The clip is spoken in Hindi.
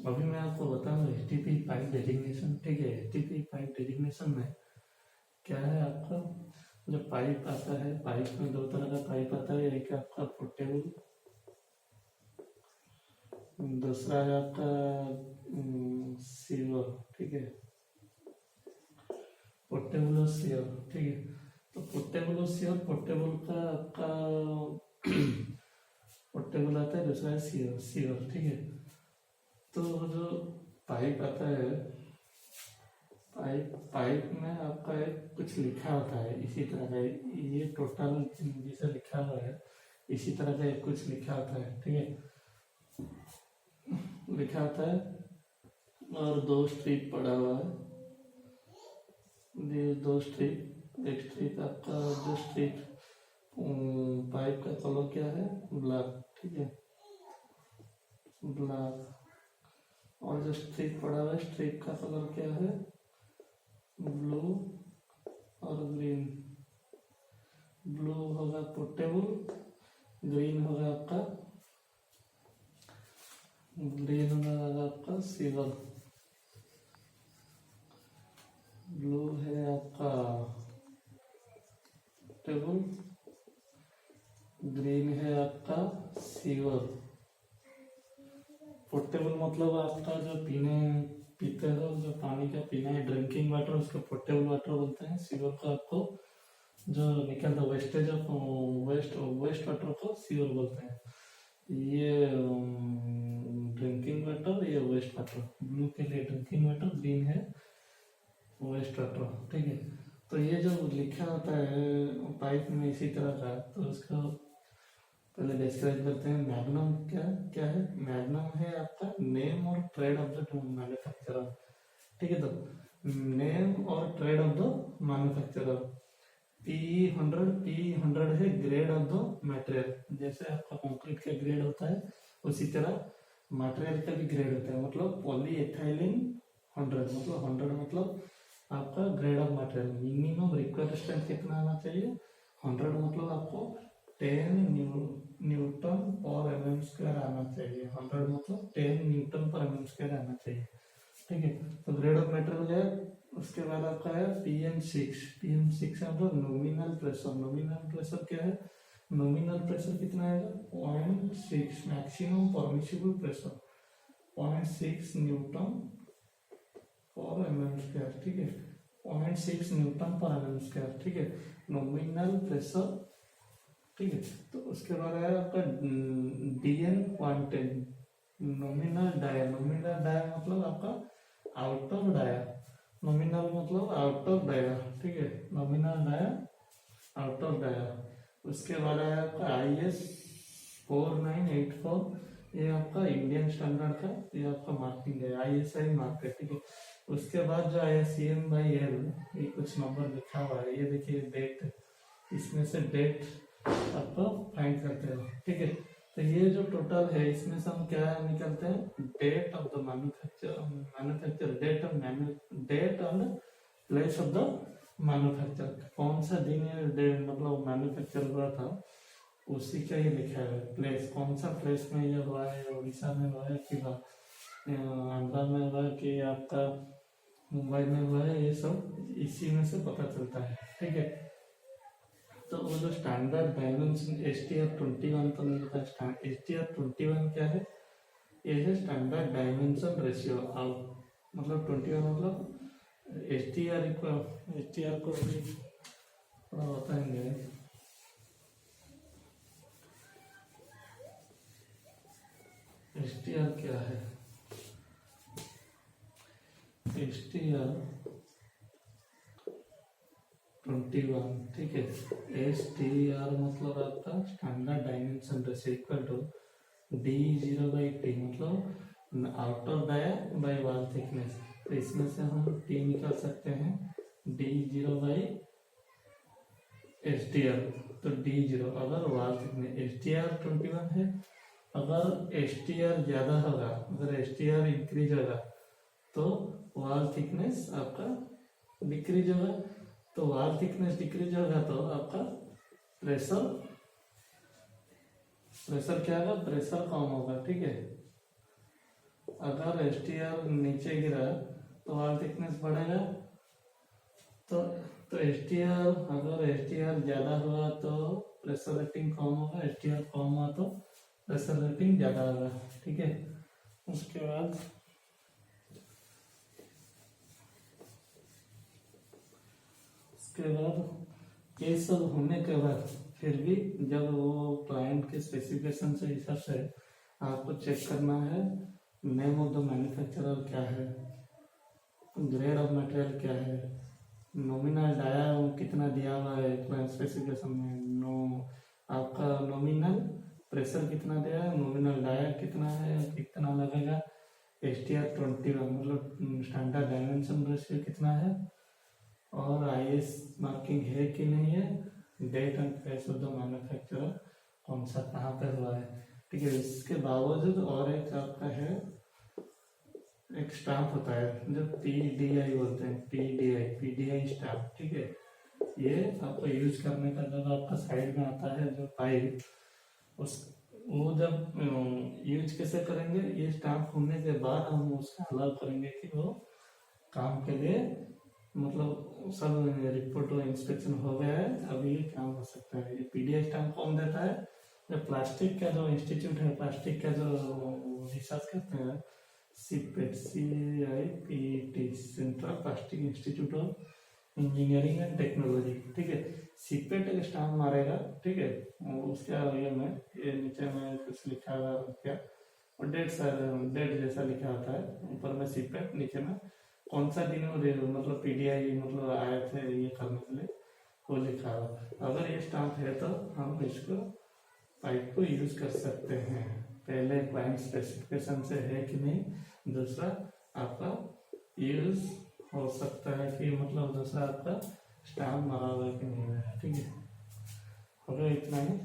अभी मैं आपको बताऊंगा एचटीपी पाइप डेजिग्नेशन। ठीक है, एचटीपी पाइप डेजिग्नेशन में क्या है, आपका जो पाइप आता है, पाइप में दो तरह का पाइप आता है। एक आपका पोर्टेबल, दूसरा है आपका सीवर। ठीक है, पोर्टेबल और सीवर। ठीक है, तो पोर्टेबल और सीवर, पोर्टेबल का आपका पोर्टेबल आता है, दूसरा है सीवर सीवर। ठीक है, तो जो पाइप आता है, पाइप में आपका एक कुछ लिखा होता है इसी तरह का, ये टोटल जिसे लिखा हुआ है इसी तरह का एक कुछ लिखा होता है। ठीक है, लिखा होता है और दो स्ट्रिप पड़ा हुआ है, दो स्ट्रिप। एक स्ट्रिप आपका, जो स्ट्रिप पाइप का कलर क्या है, ब्लैक। ठीक है, ब्लैक। और जो स्ट्रिप पड़ा हुआ है, स्ट्रिप का कलर क्या है, ब्लू और ग्रीन। ब्लू होगा पोर्टेबल, ग्रीन होगा आपका सिल्वर। ब्लू है आपका पोर्टेबल, ग्रीन है आपका सिल्वर। पोर्टेबल मतलब आपका जो पीते हो, जो पानी का पीना है, ड्रिंकिंग वाटर, उसको पोर्टेबल वाटर बोलते हैं। सिल्वर को आपको जो निकलता वेस्टेज ऑफ वेस्ट वाटर को सिल्वर बोलते हैं। ये ड्रिंकिंग वाटर, ये वेस्ट वाटर। ब्लू के लिए ड्रिंकिंग वाटर, ग्रीन है वेस्ट वाटर। ठीक है, तो ये जो लिखा होता है पाइप में इसी तरह का, तो उसको पहले डिस्क्राइब करते हैं। मैग्नम क्या है, मैग्नम है आपका नेम और ट्रेड ऑफ द मैन्युफैक्चरर। ठीक है, तो नेम और trade off the manufacturer. P100 है ग्रेड ऑफ द मटेरियल। जैसे आपका कंक्रीट का ग्रेड होता है, उसी तरह मटेरियल का भी ग्रेड होता है। मतलब पॉलीएथिलीन 100, मतलब 100 मतलब आपका grade of material. Minimum required strength कितना आना चाहिए, 100 मतलब आपको 10 न्यूटन पर mm स्क्वायर आना चाहिए। 100 मतलब 10 न्यूटन पर mm स्क्वायर आना चाहिए। ठीक है, तो ग्रेड ऑफ मटेरियल है। उसके बाद आपका है PM6। PM6 है मतलब नॉमिनल प्रेशर। नॉमिनल प्रेशर क्या है, नॉमिनल प्रेशर कितना आएगा, 0.6। मैक्सिमम परमिसिबल प्रेशर 0.6 न्यूटन पर mm स्क्वायर। ठीक है, 0.6 न्यूटन पर mm स्क्वायर। ठीक है, नॉमिनल प्रेशर। ठीक है, तो उसके बाद आया आपका DN110, nominal dia. Nominal dia मतलब आपका आउटर डाया। नॉमिनल मतलब आउटर डाया। ठीक है, नॉमिनल डाया, आउटर डाया। उसके बाद आया आपका IS 4984, ये आपका इंडियन स्टैंडर्ड का, ये आपका मार्किंग है, ISI मार्क है। ठीक है, उसके बाद जो आया CM/L, ये कुछ नंबर लिखा हुआ है, ये देखिए डेट, इसमें से डेट आपको फाइंड करते हो। ठीक है, तो ये जो टोटल है इसमें से हम क्या निकलते हैं, date of the manufacture, date on place of the manufacture. कौन सा दिन मतलब मैन्युफैक्चर हुआ था, उसी का ये लिखा है प्लेस। कौन सा प्लेस में ये हुआ है, उड़ीसा में हुआ है कि आंध्रा में हुआ है कि आपका मुंबई में हुआ है, ये सब इसी में से पता चलता है। ठीक है, तो वो जो स्टैंडर्ड डायमेंशन STR21 तो नहीं होता है। STR21 क्या है, ये है स्टैंडर्ड डायमेंशन रेशियो। अब मतलब 21 मतलब STR को भी थोड़ा बताएंगे। STR क्या है, STR21। ठीक है, STR मतलब आपका standard dimension ratio equal to D0/T, मतलब outer dia by wall thickness. तो इसमें से हम T निकाल सकते हैं, D0/STR। तो D0 अगर वॉल थिकनेस STR21 है, अगर STR ज्यादा होगा, अगर STR इंक्रीज होगा तो वॉल थिकनेस आपका डिक्रीज होगा। तो वॉल थिकनेस डिक्रीज होगा तो आपका प्रेशर क्या होगा, प्रेशर कम होगा। ठीक है, अगर एसटीआर नीचे गिरा तो वॉल थिकनेस बढ़ेगा। तो एसटीआर, अगर एसटीआर ज्यादा हुआ तो प्रेशर रेटिंग कम होगा, एसटीआर कम हुआ तो प्रेशर रेटिंग ज्यादा होगा। ठीक है, उसके बाद ये सब होने के बाद फिर भी जब वो क्लाइंट के स्पेसिफिकेशन से हिसाब से आपको चेक करना है, नेम ऑफ द मैन्युफैक्चरर क्या है, ग्रेड ऑफ मटेरियल क्या है, नॉमिनल डाया कितना दिया हुआ है क्लाइंट स्पेसिफिकेशन में, आपका नॉमिनल प्रेशर कितना दिया है, नॉमिनल डाया कितना है, कितना लगेगा, एसटीआर 21 मतलब स्टैंडर्ड डायमेंशन रेशियो कितना है, और आईएस मार्किंग है कि नहीं है, date and place of the manufacturer कौन सा कहाँ पे हुआ है। ठीक है, इसके बावजूद और एक आपका है, एक स्टाम्प होता है जो पीडीआई बोलते हैं, पीडीआई स्टाम्प। ठीक है, ये आपको यूज करने का जब आपका साइड में आता है जो पाइप, उस वो जब यूज कैसे करेंगे, ये स्टाम्प होने के बाद हम उसका अलाउ करेंगे कि वो काम के लिए मतलब सब रिपोर्ट और इंस्पेक्शन हो गया है, अब ये काम हो सकता है। ये पीडीआई स्टाम्प कौन देता है, जो प्लास्टिक का जो इंस्टीट्यूट है, प्लास्टिक का जो रिसर्च करते हैं, CIPET, CIPT, central plastic institute of engineering and technology. ठीक है, सीपेट एक स्टाम्प मारेगा। ठीक है, उसके आगे में ये नीचे में कुछ लिखा हुआ क्या, और डेट जैसा लिखा होता है, ऊपर में सीपेट, नीचे में कौन सा दिन मतलब पीडीआई मतलब आए थे ये करने के लिए, वो लिखा हुआ। अगर ये स्टाम्प है तो हम इसको पाइप को यूज कर सकते हैं। पहले क्लाइंट स्पेसिफिकेशन से है कि नहीं, दूसरा आपका यूज हो सकता है कि मतलब दूसरा आपका स्टाम्प मारा हुआ है कि नहीं है। ठीक है, हो गया इतना ही।